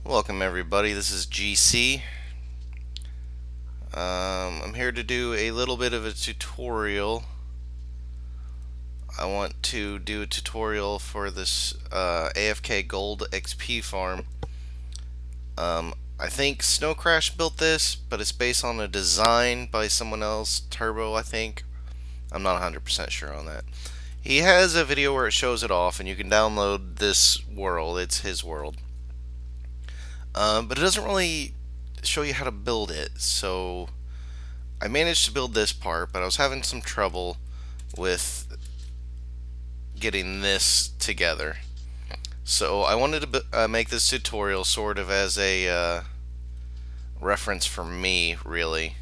Welcome everybody, this is GC. I'm here to do a little bit of a tutorial. I want to do a tutorial for this AFK Gold XP farm. I think snocrash built this, but it's based on a design by someone else, Turbo I think. I'm not 100% sure on that. He has a video where it shows it off and you can download this world, it's his world. But it doesn't really show you how to build it, so I managed to build this part, but I was having some trouble with getting this together. So I wanted to make this tutorial sort of as a reference for me, really,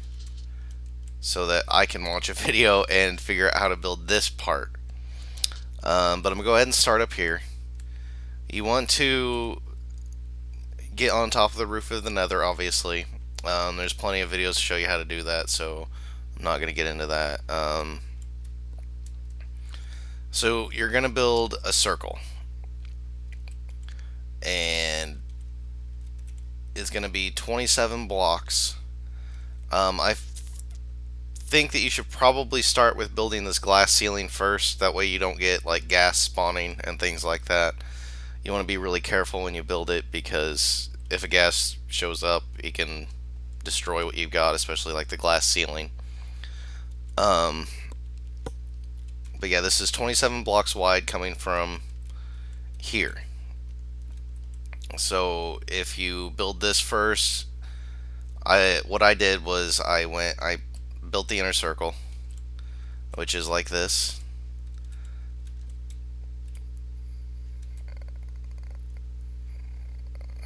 so that I can watch a video and figure out how to build this part. But I'm going to go ahead and start up here. You want to get on top of the roof of the nether, obviously. There's plenty of videos to show you how to do that, so I'm not going to get into that. So you're going to build a circle, and it's going to be 27 blocks. I think that you should probably start with building this glass ceiling first. That way you don't get like gas spawning and things like that. You want to be really careful when you build it, because if a gas shows up, it can destroy what you've got, especially like the glass ceiling. But yeah, this is 27 blocks wide coming from here. So if you build this first, what I did was I built the inner circle, which is like this.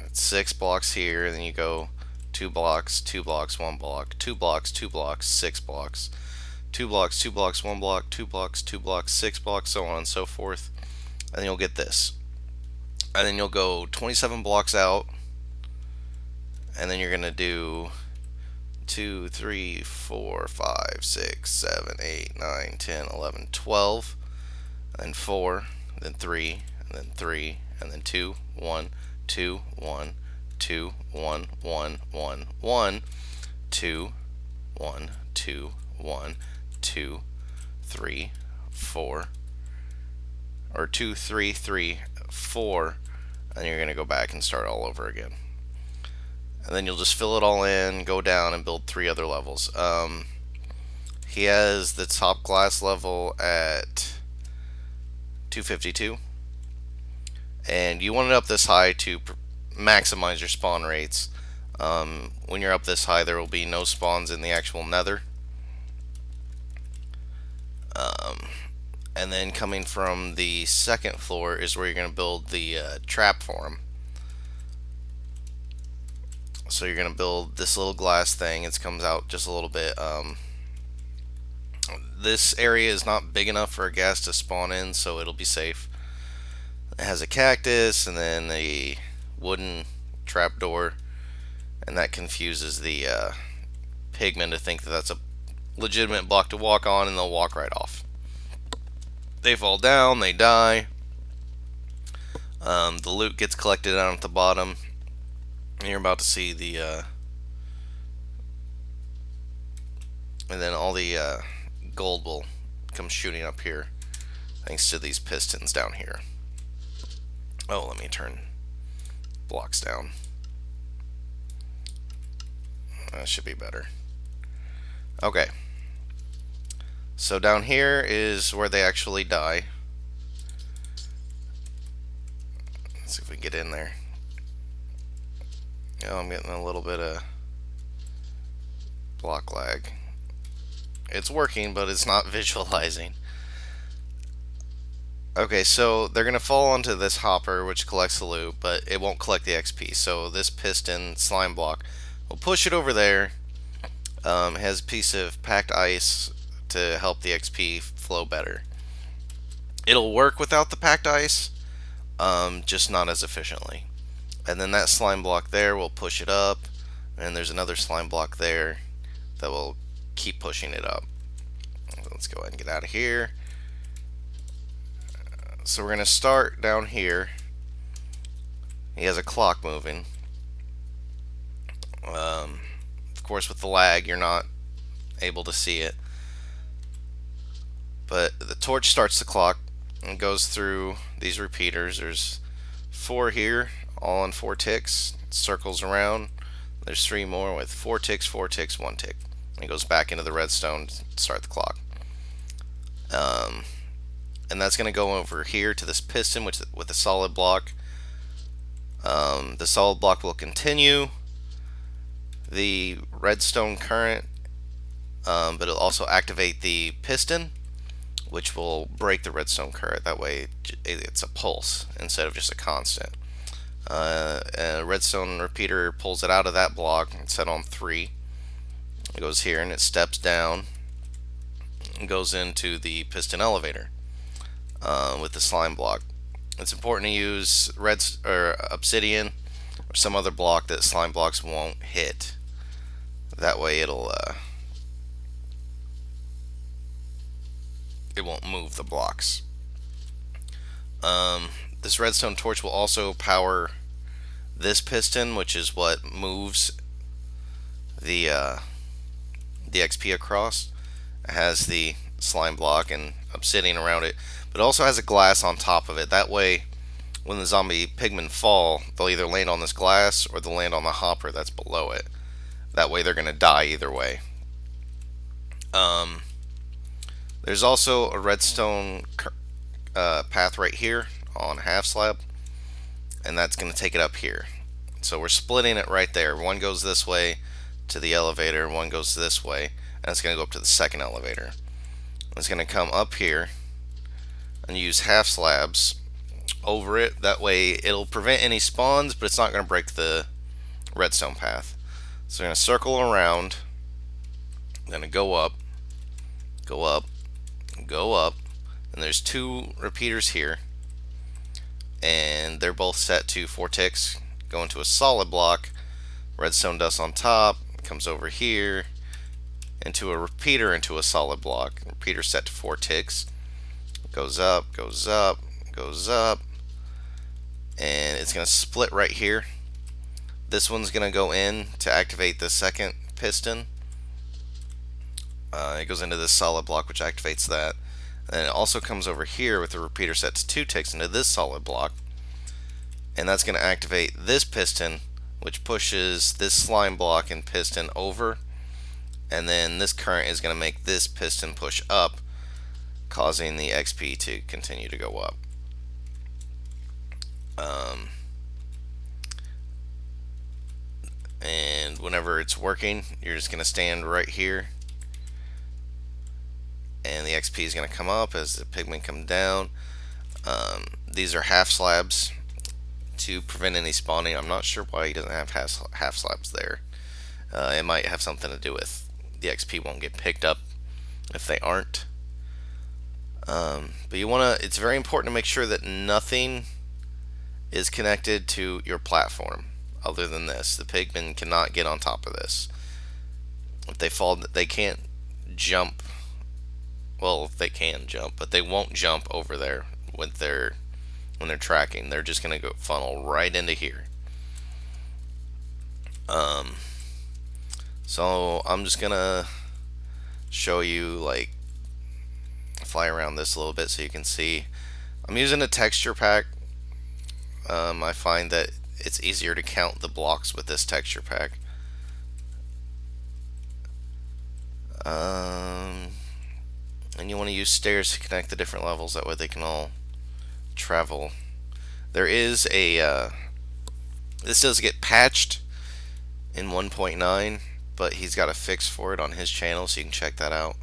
It's 6 blocks here, and then you go 2 blocks, 2 blocks, 1 block, 2 blocks, 2 blocks, 6 blocks, 2 blocks, 2 blocks, 1 block, 2 blocks, 2 blocks, 6 blocks, so on and so forth. And then you'll get this. And then you'll go 27 blocks out, and then you're going to do 2, 3, 4, 5, 6, 7, 8, 9, 10, 11, 12, and then 4, then 3, and then 3, and then 2, 1, 2, 1, 2, 1, 1, 1, 1, 2, 1, 2, 1, 2, 3, 4, or 2, 3, 3, 4, and you're going to go back and start all over again. And then you'll just fill it all in, go down, and build 3 other levels. He has the top glass level at 252, and you want it up this high to maximize your spawn rates. When you're up this high, there will be no spawns in the actual nether. And then coming from the second floor is where you're going to build the trap for him. So you're going to build this little glass thing. It comes out just a little bit. This area is not big enough for a gas to spawn in, so it'll be safe. It has a cactus and then a wooden trapdoor, and that confuses the pigmen to think that that's a legitimate block to walk on, and they'll walk right off. They fall down, they die. The loot gets collected down at the bottom. And you're about to see the and then all the gold will come shooting up here thanks to these pistons down here. Oh, let me turn blocks down. That should be better. Okay. So down here is where they actually die. Let's see if we can get in there. Oh, I'm getting a little bit of block lag. It's working, but it's not visualizing. Okay, so they're going to fall onto this hopper, which collects the loot, but it won't collect the XP. So this piston slime block will push it over there. It has a piece of packed ice to help the XP flow better. It'll work without the packed ice, just not as efficiently. And then that slime block there will push it up, and there's another slime block there that will keep pushing it up. Let's go ahead and get out of here. So we're going to start down here. He has a clock moving. Of course, with the lag, you're not able to see it. But the torch starts the clock and goes through these repeaters. There's 4 here, all on 4 ticks. It circles around. There's 3 more with 4 ticks, 4 ticks, 1 tick. And it goes back into the redstone to start the clock. And that's going to go over here to this piston with a solid block. The solid block will continue the redstone current, but it'll also activate the piston, which will break the redstone current. That way it's a pulse instead of just a constant. A redstone repeater pulls it out of that block. It's set on 3. It goes here and it steps down and goes into the piston elevator with the slime block. It's important to use obsidian or some other block that slime blocks won't hit. That way it won't move the blocks. This redstone torch will also power this piston, which is what moves the XP across. It has the slime block and obsidian around it, but it also has a glass on top of it. That way, when the zombie pigmen fall, they'll either land on this glass or they'll land on the hopper that's below it. That way, they're going to die either way. There's also a redstone path right here on half slab, and that's going to take it up here. So we're splitting it right there. One goes this way to the elevator, one goes this way, and it's going to go up to the second elevator. It's going to come up here and use half slabs over it. That way it'll prevent any spawns, but it's not going to break the redstone path. So we're going to circle around, going to go up, go up, go up, and there's 2 repeaters here, and they're both set to 4 ticks. Go into a solid block, redstone dust on top, comes over here into a repeater into a solid block. Repeater set to 4 ticks, goes up, goes up, goes up, and it's going to split right here. This one's going to go in to activate the second piston. It goes into this solid block, which activates that. And it also comes over here with the repeater set to 2 ticks into this solid block. And that's going to activate this piston, which pushes this slime block and piston over. And then this current is going to make this piston push up, causing the XP to continue to go up. And whenever it's working, you're just going to stand right here, and the XP is going to come up as the pigmen come down. These are half slabs to prevent any spawning. I'm not sure why he doesn't have half slabs there. It might have something to do with the XP won't get picked up if they aren't. But it's very important to make sure that nothing is connected to your platform other than this. The pigmen cannot get on top of this. If they fall, they can't jump. Well, they can jump, but they won't jump over there when they're tracking. They're just gonna go funnel right into here. So I'm just gonna show you, like, fly around this a little bit so you can see. I'm using a texture pack. I find that it's easier to count the blocks with this texture pack. And you want to use stairs to connect the different levels, that way they can all travel. There is a this does get patched in 1.9, but he's got a fix for it on his channel, so you can check that out.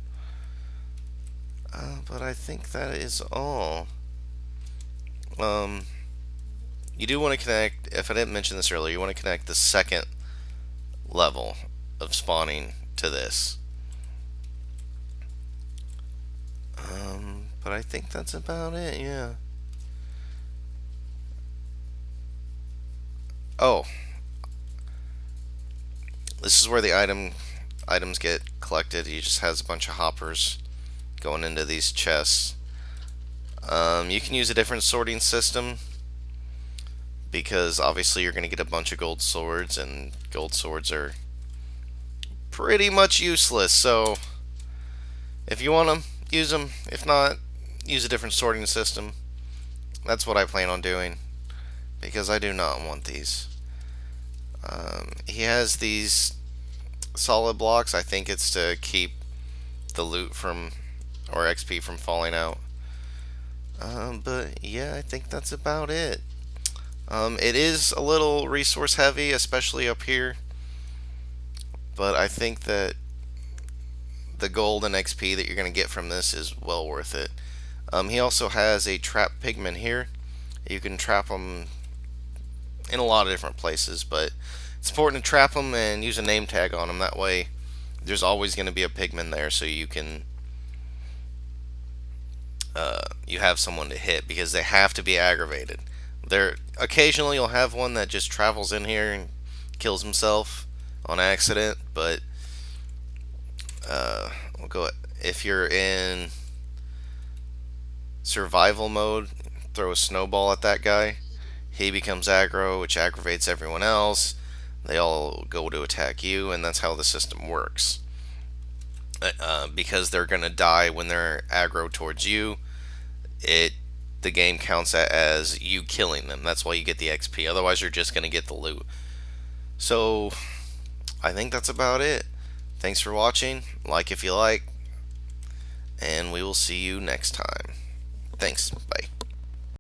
But I think that is all. You do want to connect, if I didn't mention this earlier, you want to connect the second level of spawning to this. But I think that's about it, yeah. Oh, this is where the items get collected. He just has a bunch of hoppers going into these chests. You can use a different sorting system, because obviously you're going to get a bunch of gold swords, and gold swords are pretty much useless. So if you want them, use them. If not, use a different sorting system. That's what I plan on doing, because I do not want these. He has these solid blocks. I think it's to keep the loot from, or XP from falling out. But yeah, I think that's about it. It is a little resource heavy, especially up here, but I think that the gold and XP that you're going to get from this is well worth it. He also has a trap pigman here. You can trap them in a lot of different places, but it's important to trap them and use a name tag on them. That way, there's always going to be a pigman there, so you can you have someone to hit, because they have to be aggravated. There occasionally you'll have one that just travels in here and kills himself on accident, but we'll go if you're in survival mode, throw a snowball at that guy. He becomes aggro, which aggravates everyone else. They all go to attack you, and that's how the system works. Because they're gonna die when they're aggro towards you, it the game counts that as you killing them. That's why you get the XP. Otherwise, you're just gonna get the loot. So I think that's about it. Thanks for watching. Like if you like, and we will see you next time. Thanks. Bye.